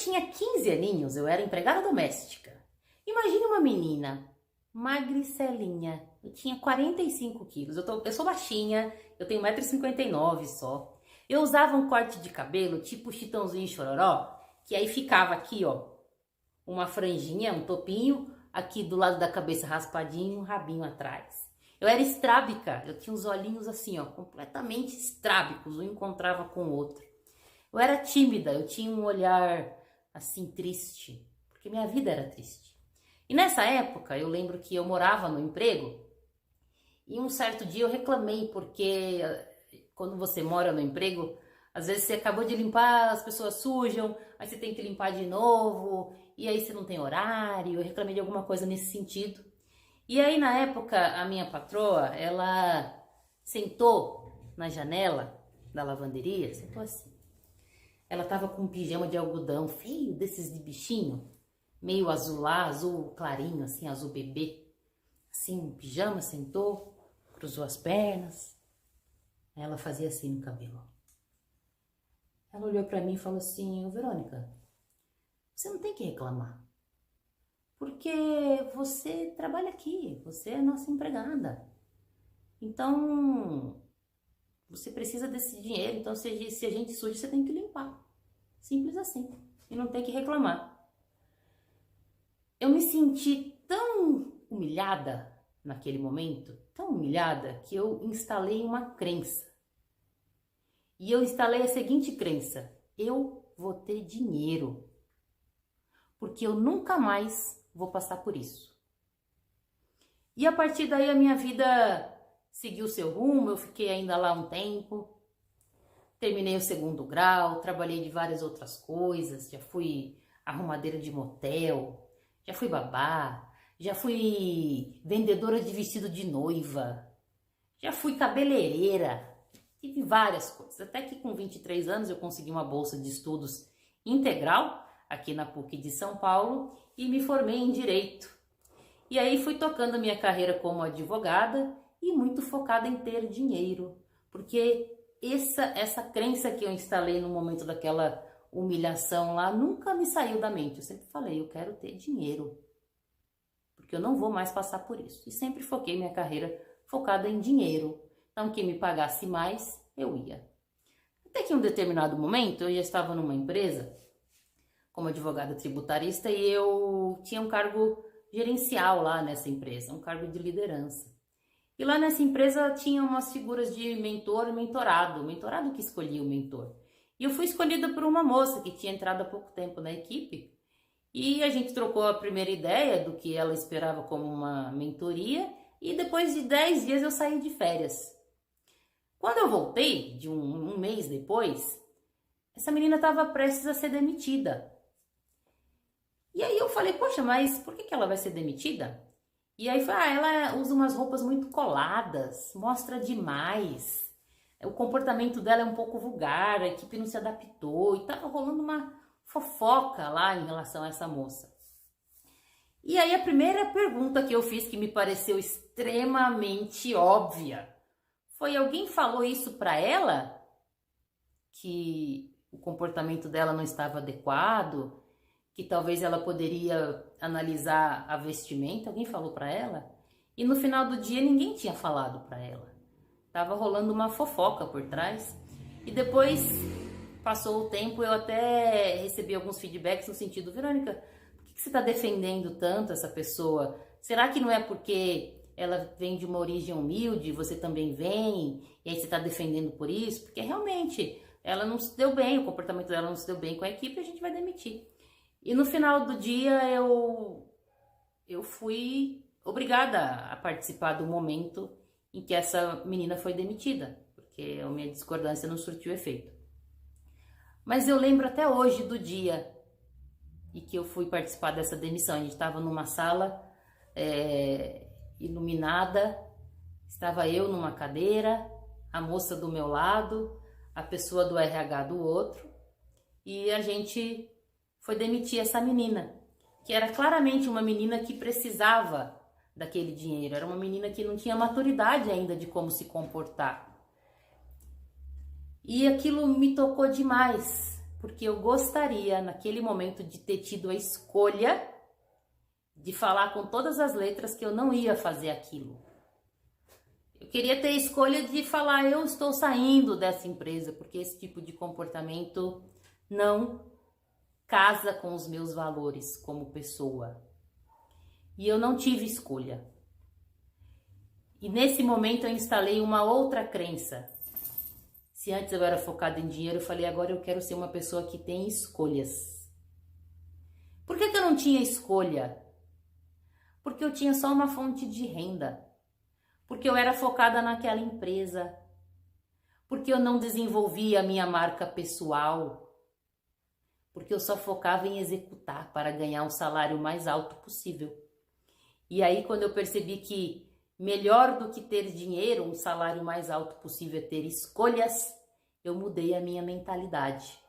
tinha 15 aninhos, eu era empregada doméstica. Imagine uma menina magricelinha. Eu tinha 45 quilos. Eu sou baixinha, eu tenho 1,59 m só. Eu usava um corte de cabelo tipo Chitãozinho e Chororó, que aí ficava aqui, ó, uma franjinha, um topinho, aqui do lado da cabeça raspadinho, um rabinho atrás. Eu era estrábica, eu tinha os olhinhos assim, ó, completamente estrábicos, um encontrava com o outro. Eu era tímida, eu tinha um olhar assim triste, porque minha vida era triste. E nessa época, eu lembro que eu morava no emprego e um certo dia eu reclamei porque quando você mora no emprego, às vezes você acabou de limpar, as pessoas sujam, aí você tem que limpar de novo, e aí você não tem horário. Eu reclamei de alguma coisa nesse sentido. E aí na época a minha patroa, ela sentou na janela da lavanderia, sentou assim. Ela tava com um pijama de algodão feio, desses de bichinho, meio azul clarinho, assim, azul bebê. Assim, um pijama, sentou, cruzou as pernas. Aí ela fazia assim no cabelo. Ela olhou pra mim e falou assim: Verônica, você não tem que reclamar. Porque você trabalha aqui, você é nossa empregada. Então, você precisa desse dinheiro, então se a gente suja, você tem que limpar. Simples assim. E não tem que reclamar. Eu me senti tão humilhada naquele momento, tão humilhada, que eu instalei uma crença. E eu instalei a seguinte crença: eu vou ter dinheiro, porque eu nunca mais vou passar por isso. E a partir daí a minha vida seguiu seu rumo, eu fiquei ainda lá um tempo, terminei o 2º grau, trabalhei de várias outras coisas, já fui arrumadeira de motel, já fui babá, já fui vendedora de vestido de noiva, já fui cabeleireira, tive várias coisas. Até que com 23 anos eu consegui uma bolsa de estudos integral aqui na PUC de São Paulo e me formei em Direito. E aí fui tocando a minha carreira como advogada e muito focada em ter dinheiro, porque essa crença que eu instalei no momento daquela humilhação lá nunca me saiu da mente. Eu sempre falei: eu quero ter dinheiro, porque eu não vou mais passar por isso. E sempre foquei minha carreira focada em dinheiro. Então, quem me pagasse mais, eu ia. Até que em um determinado momento, eu já estava numa empresa como advogada tributarista e eu tinha um cargo gerencial lá nessa empresa, um cargo de liderança. E lá nessa empresa tinha umas figuras de mentor e mentorado, o mentorado que escolhia o mentor. E eu fui escolhida por uma moça que tinha entrado há pouco tempo na equipe. E a gente trocou a primeira ideia do que ela esperava como uma mentoria. E depois de 10 dias eu saí de férias. Quando eu voltei, de um mês depois, essa menina estava prestes a ser demitida. E aí eu falei: poxa, mas por que ela vai ser demitida? E aí foi: ela usa umas roupas muito coladas, mostra demais. O comportamento dela é um pouco vulgar, a equipe não se adaptou e tava rolando uma fofoca lá em relação a essa moça. E aí a primeira pergunta que eu fiz, que me pareceu extremamente óbvia, foi: alguém falou isso pra ela? Que o comportamento dela não estava adequado? Que talvez ela poderia analisar a vestimenta? Alguém falou pra ela? E no final do dia ninguém tinha falado pra ela. Tava rolando uma fofoca por trás. E depois passou o tempo, eu até recebi alguns feedbacks no sentido: Verônica, por que você está defendendo tanto essa pessoa? Será que não é porque ela vem de uma origem humilde, você também vem, e aí você está defendendo por isso? Porque realmente ela não se deu bem, o comportamento dela não se deu bem com a equipe, a gente vai demitir. E no final do dia eu fui obrigada a participar do momento em que essa menina foi demitida, porque a minha discordância não surtiu efeito. Mas eu lembro até hoje do dia em que eu fui participar dessa demissão. A gente estava numa sala iluminada, estava eu numa cadeira, a moça do meu lado, a pessoa do RH do outro, e a gente foi demitir essa menina, que era claramente uma menina que precisava daquele dinheiro, era uma menina que não tinha maturidade ainda de como se comportar. E aquilo me tocou demais, porque eu gostaria, naquele momento, de ter tido a escolha de falar com todas as letras que eu não ia fazer aquilo. Eu queria ter a escolha de falar, eu estou saindo dessa empresa, porque esse tipo de comportamento não casa com os meus valores como pessoa. E eu não tive escolha. E nesse momento eu instalei uma outra crença. Se antes eu era focada em dinheiro, eu falei, agora eu quero ser uma pessoa que tem escolhas. Por que eu não tinha escolha? Porque eu tinha só uma fonte de renda. Porque eu era focada naquela empresa. Porque eu não desenvolvia a minha marca pessoal. Porque eu só focava em executar para ganhar o salário mais alto possível. E aí, quando eu percebi que melhor do que ter dinheiro, um salário mais alto possível é ter escolhas, eu mudei a minha mentalidade.